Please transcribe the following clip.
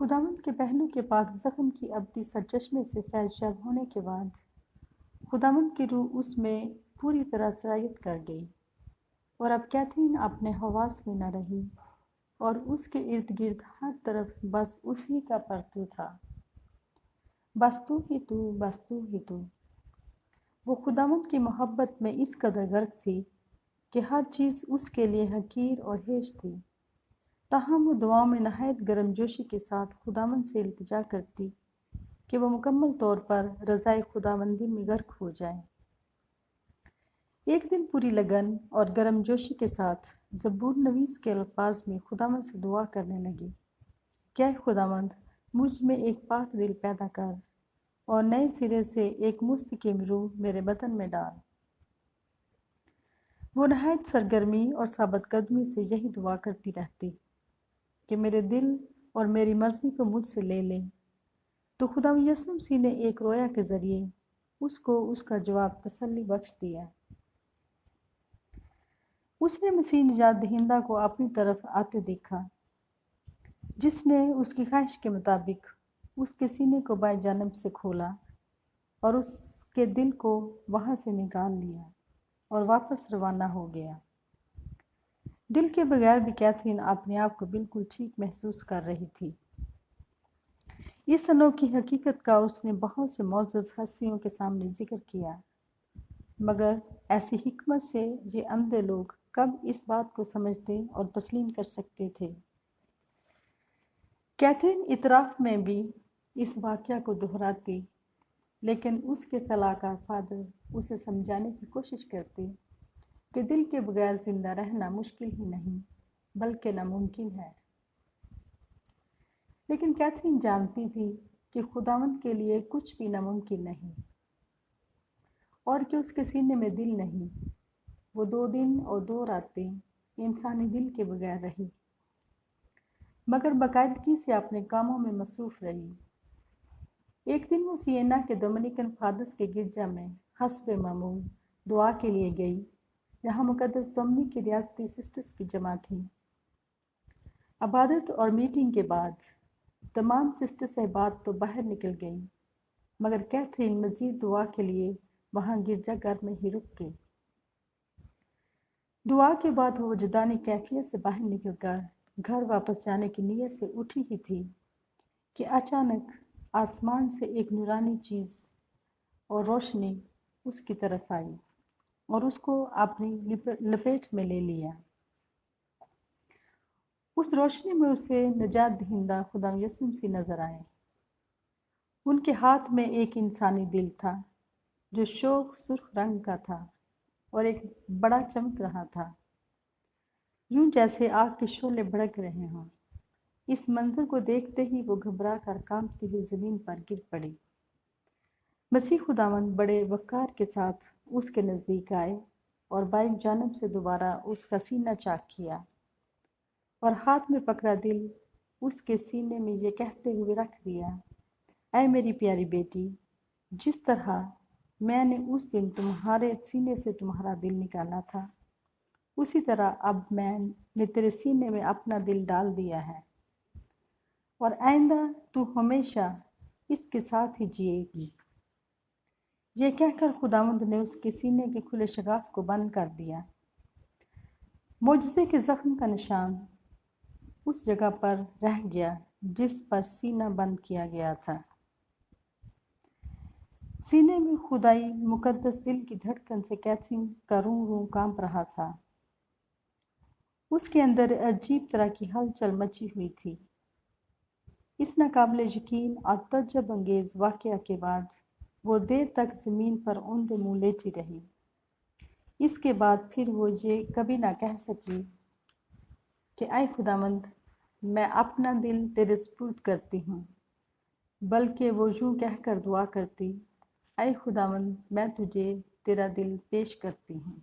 خداوند کے پہلو کے پاک زخم کی ابدی سرچشمے سے فیض یاب ہونے کے بعد خداوند کی روح اس میں پوری طرح سرایت کر گئی، اور اب کیتھرین اپنے حواس میں نہ رہی، اور اس کے ارد گرد ہر طرف بس اسی کا پرتو تھا، بس تو ہی تو، بس تو ہی تو۔ وہ خداوند کی محبت میں اس قدر غرق تھی کہ ہر چیز اس کے لیے حقیر اور ہیش تھی، تاہم وہ دعاؤں میں نہایت گرم جوشی کے ساتھ خداوند سے التجا کرتی کہ وہ مکمل طور پر رضائے خداوندی میں غرق ہو جائے۔ ایک دن پوری لگن اور گرم جوشی کے ساتھ زبور نویس کے الفاظ میں خداوند سے دعا کرنے لگی کہ اے خداوند، مجھ میں ایک پاک دل پیدا کر اور نئے سرے سے ایک مستقیم روح میرے بدن میں ڈال۔ وہ نہایت سرگرمی اور ثابت قدمی سے یہی دعا کرتی رہتی کہ میرے دل اور میری مرضی کو مجھ سے لے لے، تو خداوند یسوع مسیح نے ایک رویا کے ذریعے اس کو اس کا جواب تسلی بخش دیا۔ اس نے مسیح نجات دہندہ کو اپنی طرف آتے دیکھا، جس نے اس کی خواہش کے مطابق اس کے سینے کو بائیں جانب سے کھولا اور اس کے دل کو وہاں سے نکال لیا اور واپس روانہ ہو گیا۔ دل کے بغیر بھی کیتھرین اپنے آپ کو بالکل ٹھیک محسوس کر رہی تھی۔ اس انوکھی حقیقت کا اس نے بہت سے معزز ہستیوں کے سامنے ذکر کیا، مگر ایسی حکمت سے یہ اندھے لوگ کب اس بات کو سمجھتے اور تسلیم کر سکتے تھے۔ کیتھرین اعتراف میں بھی اس واقعہ کو دہراتی، لیکن اس کے صلاحکار فادر اسے سمجھانے کی کوشش کرتے کہ دل کے بغیر زندہ رہنا مشکل ہی نہیں بلکہ ناممکن ہے۔ لیکن کیتھرین جانتی تھی کہ خداوند کے لیے کچھ بھی ناممکن نہیں، اور کہ اس کے سینے میں دل نہیں۔ وہ 2 دن اور 2 راتیں انسانی دل کے بغیر رہی، مگر باقاعدگی سے اپنے کاموں میں مصروف رہی۔ ایک دن وہ سینا کے ڈومینیکن فادرز کے گرجا میں حسب معمول دعا کے لیے گئی، جہاں مقدس ڈومنک کی ریاستی سسٹرز کی جمع تھی۔ عبادت اور میٹنگ کے بعد تمام سسٹر صاحبات تو باہر نکل گئیں، مگر کیتھرین مزید دعا کے لیے وہاں گرجا گھر میں ہی رک گئی۔ دعا کے بعد وہ وجدانی کیفیت سے باہر نکل کر گھر واپس جانے کی نیت سے اٹھی ہی تھی کہ اچانک آسمان سے ایک نورانی چیز اور روشنی اس کی طرف آئی اور اس کو اپنی لپیٹ میں لے لیا۔ اس روشنی میں اسے نجات دہندہ خدا یسوع مسیح نظر آئے۔ ان کے ہاتھ میں ایک انسانی دل تھا جو شوخ سرخ رنگ کا تھا اور ایک بڑا چمک رہا تھا، یوں جیسے آگ کے شعلے بھڑک رہے ہوں۔ اس منظر کو دیکھتے ہی وہ گھبرا کر کانپتی ہوئی زمین پر گر پڑی۔ مسیح خداوند بڑے وقار کے ساتھ اس کے نزدیک آئے اور بائیں جانب سے دوبارہ اس کا سینہ چاک کیا اور ہاتھ میں پکڑا دل اس کے سینے میں یہ کہتے ہوئے رکھ دیا، اے میری پیاری بیٹی، جس طرح میں نے اس دن تمہارے سینے سے تمہارا دل نکالا تھا، اسی طرح اب میں نے تیرے سینے میں اپنا دل ڈال دیا ہے، اور آئندہ تو ہمیشہ اس کے ساتھ ہی جیے گی۔ یہ کہہ کر خداوند نے اس کے سینے کے کھلے شگاف کو بند کر دیا۔ معجزے کے زخم کا نشان اس جگہ پر رہ گیا جس پر سینہ بند کیا گیا تھا۔ سینے میں خدائی مقدس دل کی دھڑکن سے کیتھرین کا روں روں کانپ رہا تھا۔ اس کے اندر عجیب طرح کی ہلچل مچی ہوئی تھی۔ اس ناقابل یقین اور تعجب انگیز واقعہ کے بعد وہ دیر تک زمین پر اوندے منہ لیٹی رہی۔ اس کے بعد پھر وہ یہ کبھی نہ کہہ سکی کہ اے خداوند، میں اپنا دل تیرے سپرد کرتی ہوں، بلکہ وہ یوں کہہ کر دعا کرتی، اے خداوند، میں تجھے تیرا دل پیش کرتی ہوں۔